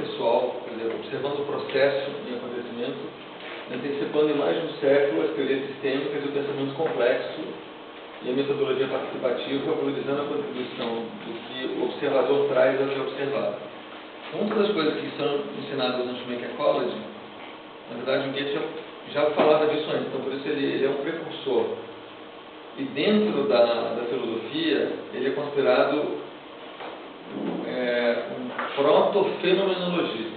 processual, quer dizer, observando o processo em acontecimento, antecipando em mais de um século as teorias sistêmicas e o pensamento complexo e a metodologia participativa, valorizando a contribuição do que o observador traz ao que é observado. Uma das coisas que são ensinadas no Shoemaker College, na verdade o Goethe já falava disso antes, então por isso ele é um precursor. E dentro da filosofia, ele é considerado um proto-fenomenologista.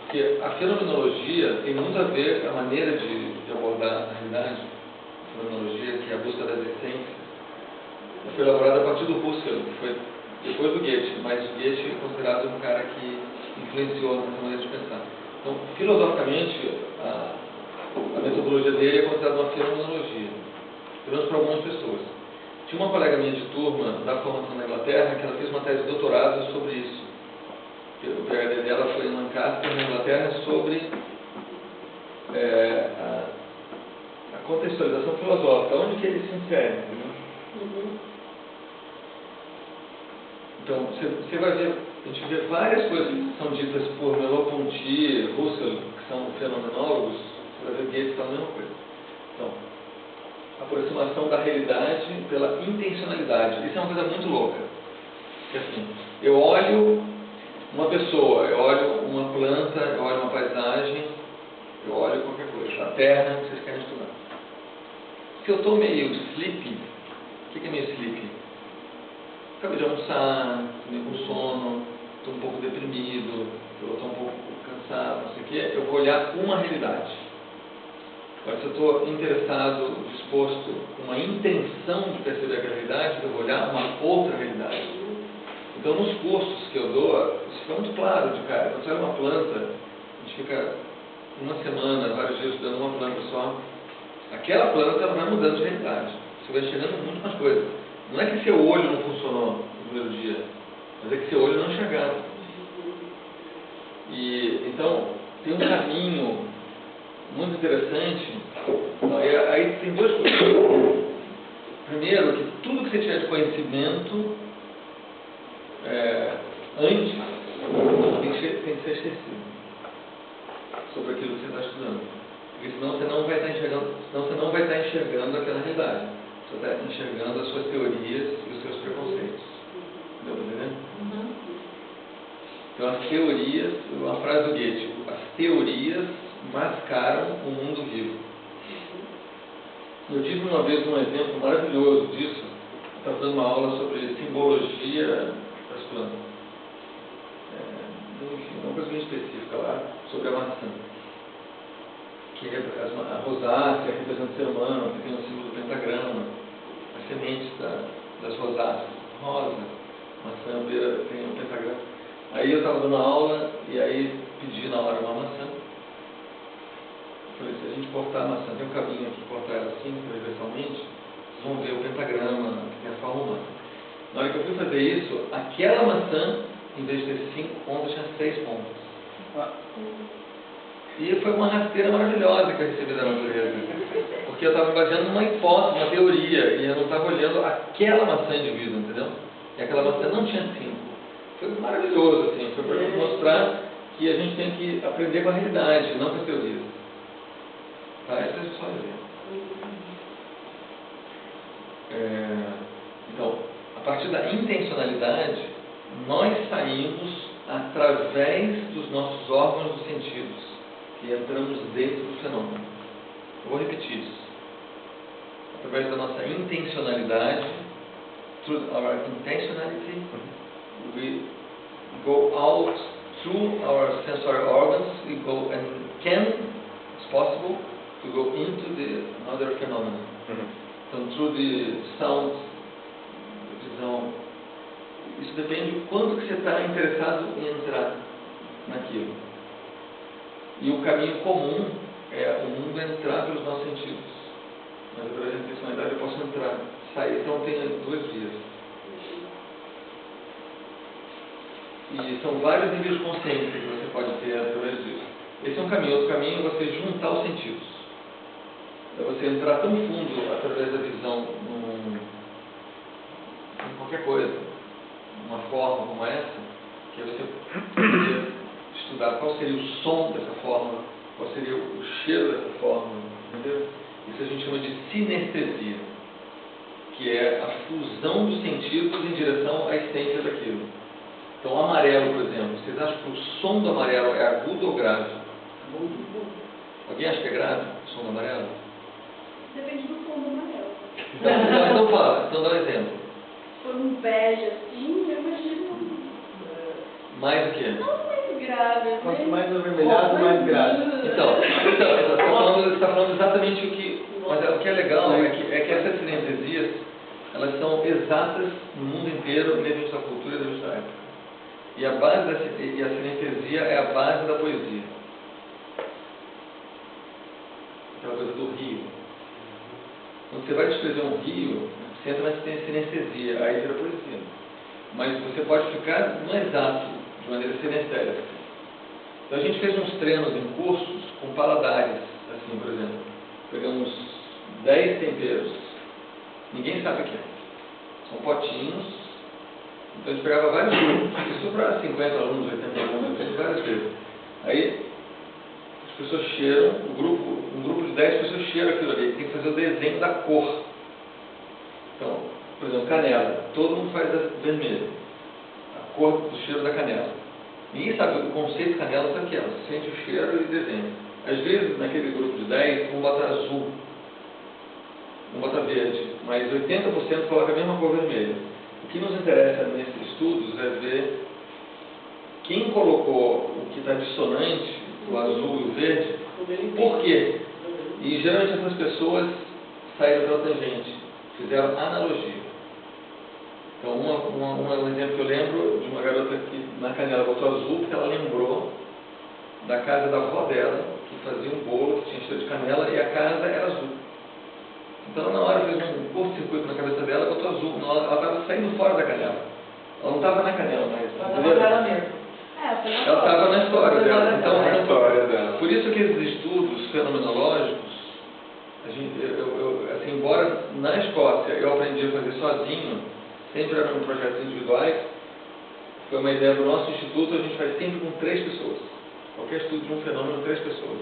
Porque a fenomenologia tem muito a ver, a maneira de abordar a realidade, a fenomenologia, que é a busca das essências, foi elaborada a partir do Husserl, que foi depois do Goethe, mas o Goethe é considerado um cara que influenciou nessa maneira de pensar. Então, filosoficamente, a metodologia dele é considerada uma fenomenologia, pelo menos para algumas pessoas. Tinha uma colega minha de turma da formação na Inglaterra que ela fez uma tese de doutorado sobre isso. O PhD dela foi em Lancaster, na Inglaterra, sobre a contextualização filosófica, onde que ele se insere. Então, você vai ver, a gente vê várias coisas que são ditas por Merleau-Ponty, Husserl, que são fenomenólogos, você vai ver que eles falam a mesma coisa. Então, aproximação da realidade pela intencionalidade. Isso é uma coisa muito louca. Porque, assim, eu olho uma pessoa, eu olho uma planta, eu olho uma paisagem, eu olho qualquer coisa, a terra que vocês querem estudar. Se eu estou meio sleepy, o que é meio sleepy? Acabei de almoçar, estou meio com sono, estou um pouco deprimido, estou um pouco cansado, não sei o quê, eu vou olhar uma realidade. Agora, se eu estou interessado, disposto, com uma intenção de perceber aquela realidade, eu vou olhar uma outra realidade. Então, nos cursos que eu dou, isso fica muito claro de cara. Quando você olha uma planta, a gente fica uma semana, vários dias estudando uma planta só. Aquela planta ela vai mudando de realidade. Você vai enxergando muito mais coisas. Não é que seu olho não funcionou no primeiro dia, mas é que seu olho não enxergava. E, então, tem um caminho muito interessante. Aí tem duas coisas. Primeiro, que tudo que você tiver de conhecimento antes tem que ser esquecido sobre aquilo que você está estudando. Porque senão você não vai estar enxergando aquela realidade. Você está enxergando as suas teorias e os seus preconceitos. Entendeu? Então, as teorias, uma frase do Goethe, as teorias mascaram o mundo vivo. Eu tive uma vez um exemplo maravilhoso disso. Eu estava dando uma aula sobre simbologia das plantas. Enfim, uma coisa bem específica lá, sobre a maçã. Que a rosácea representa o ser humano, que tem o símbolo do pentagrama, as sementes das rosáceas, rosa, maçã, beira, tem um pentagrama. Aí eu estava dando aula e aí pedi na hora uma maçã. Falei, se a gente cortar a maçã, tem um caminho aqui, cortar ela assim, transversalmente, vocês vão ver o pentagrama que tem a forma humana. Na hora que eu fui fazer isso, aquela maçã, em vez de ter 5 pontas, tinha 6 pontas. E foi uma rasteira maravilhosa que eu recebi da natureza. Porque eu estava baseando numa hipótese, uma teoria, e eu não estava olhando aquela maçã indivídua, entendeu? E aquela maçã não tinha 5. Foi maravilhoso, assim, foi para mostrar que a gente tem que aprender com a realidade, não com as teorias. Tá? Essa é só a ideia. Então, a partir da intencionalidade, nós saímos através dos nossos órgãos dos sentidos, e entramos dentro do fenômeno. Eu vou repetir isso. Através da nossa intencionalidade, through our intentionality, we go out through our sensory organs, we go and it's possible to go into the other phenomenon. Então, through the sound, visão, isso depende de quando que você está interessado em entrar naquilo. E o caminho comum é o mundo entrar pelos nossos sentidos. Mas através da intencionalidade eu posso entrar, sair. Então tem 2 vias. E são vários níveis de consciência que você pode ter através disso. Esse é um caminho. Outro caminho é você juntar os sentidos. É você entrar tão fundo através da visão em qualquer coisa, uma forma como essa, que você estudar qual seria o som dessa fórmula, qual seria o cheiro dessa fórmula, entendeu? Isso a gente chama de sinestesia, que é a fusão dos sentidos em direção à essência daquilo. Então, amarelo, por exemplo, vocês acham que o som do amarelo é agudo ou grave? Alguém acha que é grave o som do amarelo? Depende do tom do amarelo. Então fala, então dá um exemplo. Se for um bege assim, eu imagino... Mais o quê? Não muito grave. Quanto mais avermelhado, mais grave. Então você está falando exatamente o que... Mas o que é legal é que essas sinestesias, elas são exatas no mundo inteiro, dentro da cultura e dentro da época. E a sinestesia é a base da poesia. Aquela coisa do rio. Quando você vai descrever um rio, você entra na sinestesia, aí vira poesia. Mas você pode ficar no exato, de maneira sinestésica. Então a gente fez uns treinos em cursos com paladares, assim, por exemplo. Pegamos 10 temperos, ninguém sabe o que é. São potinhos. Então a gente pegava vários grupos, isso para 50 alunos, 80 alunos, eu fiz várias vezes. Aí as pessoas cheiram, um grupo de 10 pessoas cheira aquilo ali, tem que fazer o desenho da cor. Então, por exemplo, canela, todo mundo faz vermelho, a cor do cheiro da canela. Ninguém sabe o conceito de canela, sabe o que é? Você sente o cheiro e desenha. Às vezes, naquele grupo de 10, um bota azul, um bota verde, mas 80% coloca a mesma cor vermelha. O que nos interessa nesses estudos é ver quem colocou o que está dissonante, o azul e o verde, por quê? E geralmente essas pessoas saíram pela tangente, fizeram analogia. Então, um exemplo que eu lembro de uma garota que na canela botou azul, porque ela lembrou da casa da avó dela, que fazia um bolo que tinha cheiro de canela e a casa era azul. Então, ela na hora fez um curto-circuito na cabeça dela e botou azul. Ela estava saindo fora da canela. Ela não estava na canela mais. Ela estava nela mesmo. Ela estava na história dela. Então, por isso que esses estudos fenomenológicos, assim, embora na Escócia eu aprendi a fazer sozinho, sempre eram projetos individuais, foi uma ideia do nosso instituto, a gente faz sempre com 3 pessoas. Qualquer estudo de um fenômeno, 3 pessoas.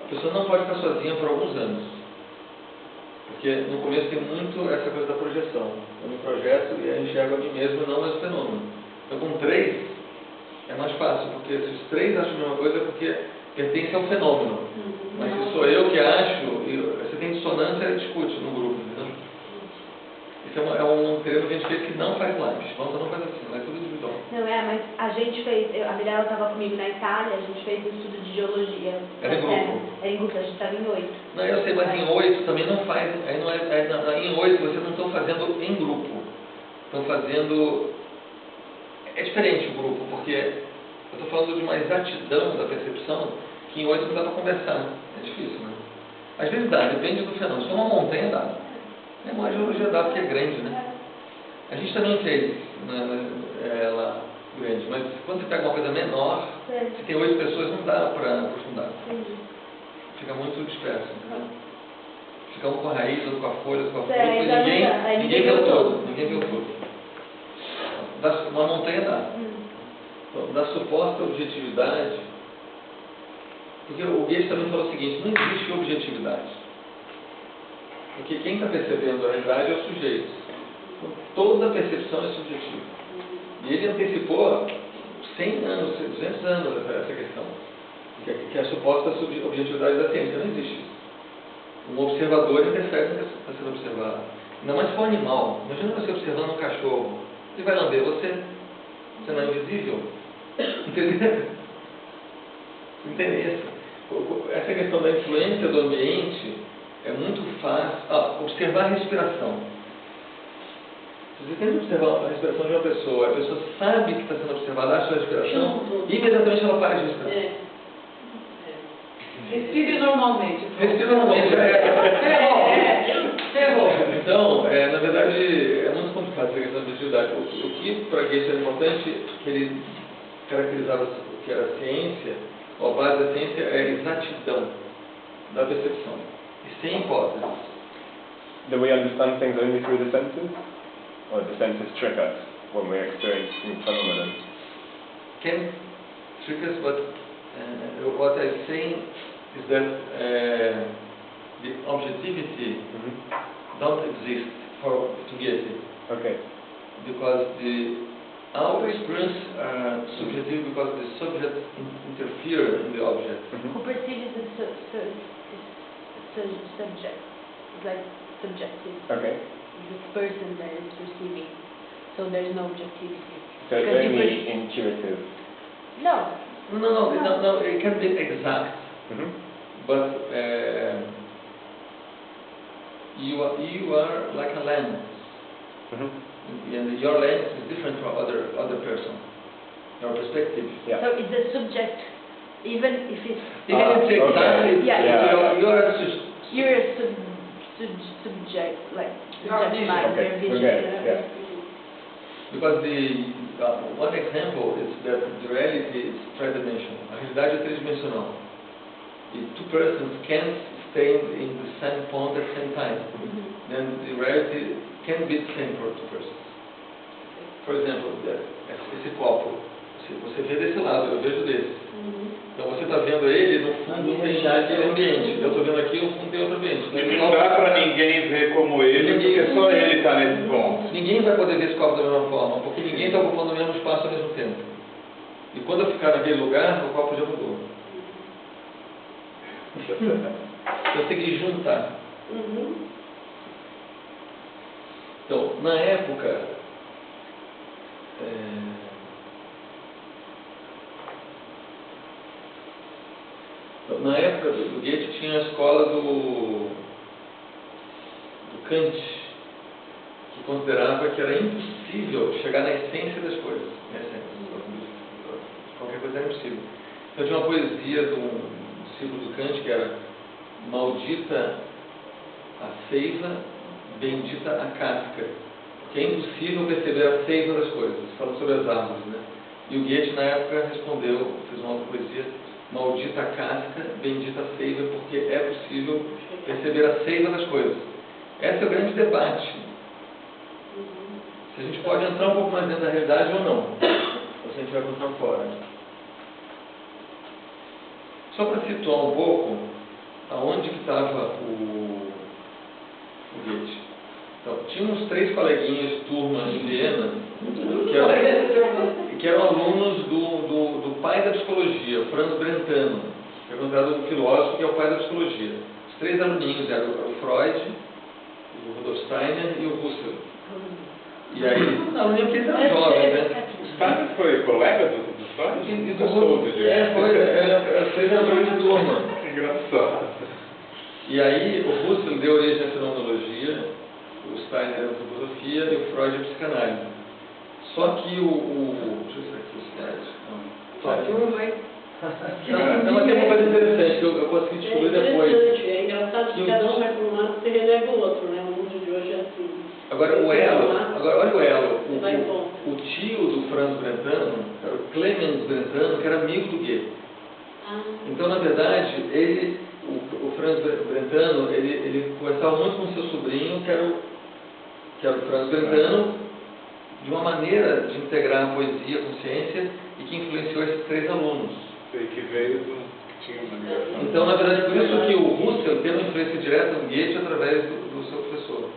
A pessoa não pode ficar sozinha por alguns anos. Porque no começo tem muito essa coisa da projeção. Eu me projeto e enxergo a mim mesmo e não mais o fenômeno. Então com 3 é mais fácil, porque se os 3 acham a mesma coisa é porque pertence ao fenômeno. Mas se sou eu que acho, você tem dissonância e discute no grupo, entendeu? Isso é um treino que a gente fez que não faz lives. Vamos não faz assim, não é tudo individual. Não, mas a gente fez, a Mirella estava comigo na Itália, a gente fez um estudo de geologia. Era em grupo? Era em grupo, a gente estava em 8. Não, eu sei, mas em 8 também não faz, aí não em 8 vocês não estão fazendo em grupo. Estão fazendo... É diferente o grupo, porque eu estou falando de uma exatidão da percepção que em 8 não dá para conversar. É difícil, né? Às vezes dá, depende do fenômeno. Se for uma montanha, dá. É uma geologia dá porque é grande, né? A gente também fez ela grande, mas quando você pega uma coisa menor, se tem 8 pessoas, não dá para aprofundar. Fica muito disperso, entendeu? Fica um com a raiz, outro com a folha, outro com a fruta, e ninguém vê o todo. Ninguém vê o todo. Uma montanha dá. Então, da suposta objetividade, porque o Goethe também falou o seguinte, não existe objetividade. Porque quem está percebendo a realidade é o sujeito. Então, toda percepção é subjetiva. E ele antecipou 100 anos, 200 anos essa questão. Que é a suposta objetividade da ciência. Não existe isso. Um observador interfere no que está sendo observado. Ainda mais se for um animal. Imagina você observando um cachorro. Ele vai lamber você. Você não é invisível. Entendeu? Entende isso? Essa questão da influência do ambiente é muito fácil. Observar a respiração. Se você tenta observar a respiração de uma pessoa, a pessoa sabe que está sendo observada a sua respiração, e imediatamente ela para de respirar. Respire normalmente. Respira normalmente. Ferrou. Então, na verdade, é muito complicado essa questão de objetividade. O que para Goethe era importante, que ele caracterizava o que era a ciência, a base da ciência é a exatidão da percepção, e sem hipóteses. Do we understand things only through the senses? Or the senses trick us when we're experiencing phenomenon? Quem trickiest, but what I'm saying is that the objectivity don't exist to Goethe, Okay. because our experience subjective because the subject interfere in the object. Who perceives the subject? It's like subjective. Okay. The person that is perceiving. So there's no objectivity. So it's Because you only intuitive. No. No, it can be exact, but you are like a lens, and your lens is different from other person. Your perspective. Yeah. So it's a subject, even if it's... Even if it's exact, okay. Yeah. You're a subject, like subject mind, Okay. your vision. Okay. Yeah. Because one example is that the reality is tridimensional. A realidade é tridimensional. Two persons can't stay in the same point at the same time. Then the reality can be the same for two persons. Por exemplo, esse copo, você vê desse lado, eu vejo desse. Então você está vendo ele, no fundo tem aquele ambiente. Eu estou vendo aqui, no fundo tem outro ambiente. Não dá para ninguém ver como ele, porque só ele está nesse ponto. Ninguém vai poder ver esse copo da mesma forma, porque ninguém está ocupando o mesmo espaço ao mesmo tempo. E quando eu ficar naquele lugar, o copo já mudou. Eu tenho que juntar. Então, na época, do Goethe tinha a escola do Kant, que considerava que era impossível chegar na essência das coisas. Qualquer coisa era impossível. Então tinha uma poesia de um discípulo do Kant que era: maldita a seiva, bendita a casca, que é impossível perceber a seiva das coisas, falando sobre as árvores, né? E o Goethe na época respondeu, fez uma outra poesia: maldita a casca, bendita a seiva, porque é possível perceber a seiva das coisas. Esse é o grande debate. Se a gente pode entrar um pouco mais dentro da realidade ou não, ou se a gente vai continuar fora. Só para situar um pouco aonde que estava o Goethe. Então, tínhamos 3 coleguinhas de turma em Viena que eram alunos do pai da psicologia, Franz Brentano, que é considerado um filósofo que é o pai da psicologia. Os 3 aluninhos eram o Freud, o Rudolf Steiner e o Husserl. E aí, o aluninho que eles eram jovens, né? O Steiner foi colega do Freud? E do Husserl, as 3 eram de turma. Que engraçado. E aí, o Husserl deu origem à fenomenologia, o Steiner à antropologia e o Freud à psicanálise. Só que deixa eu ver aqui os slides. Não, mas tem uma coisa interessante que eu consegui descobrir depois. É engraçado que cada um vai para um lado e você renega o outro, né? O mundo de hoje é assim. Agora olha o elo. Você vai em conta. O tio do Franz Brentano era o Clemens Brentano, que era amigo do Goethe. Então, na verdade, o Franz Brentano, ele conversava muito com seu sobrinho, que era o Franz Brentano, de uma maneira de integrar a poesia com ciência e que influenciou esses 3 alunos. Sei que veio do que tinha uma ligação. Então, na verdade, por isso que o Husserl teve uma influência direta no Goethe através do seu professor.